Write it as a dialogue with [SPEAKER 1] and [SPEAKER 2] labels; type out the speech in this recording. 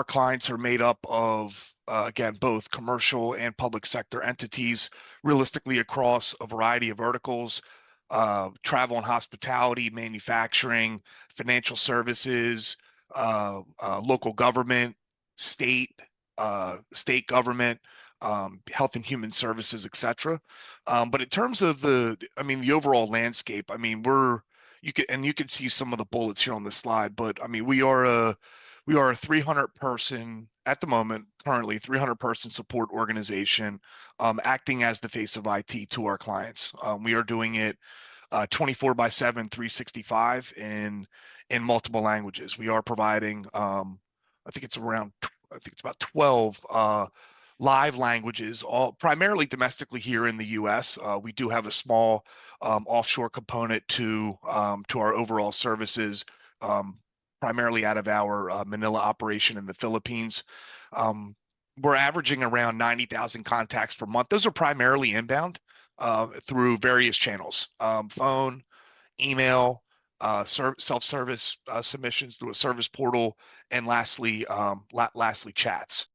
[SPEAKER 1] clients are made up of, again, both commercial and public sector entities, realistically across a variety of verticals, travel and hospitality, manufacturing, financial services, local government, state government, health and human services, etc. But in terms of the overall landscape, you can see some of the bullets here on the slide, but we are a 300 person at the moment, currently 300 person support organization, acting as the face of IT to our clients. We are doing it 24/7, 365 in multiple languages. We are providing, I think it's about 12 live languages, all primarily domestically here in the U.S. We do have a small offshore component to our overall services, primarily out of our Manila operation in the Philippines. We're averaging around 90,000 contacts per month. Those are primarily inbound through various channels, phone, email, self-service submissions through a service portal, and lastly chats.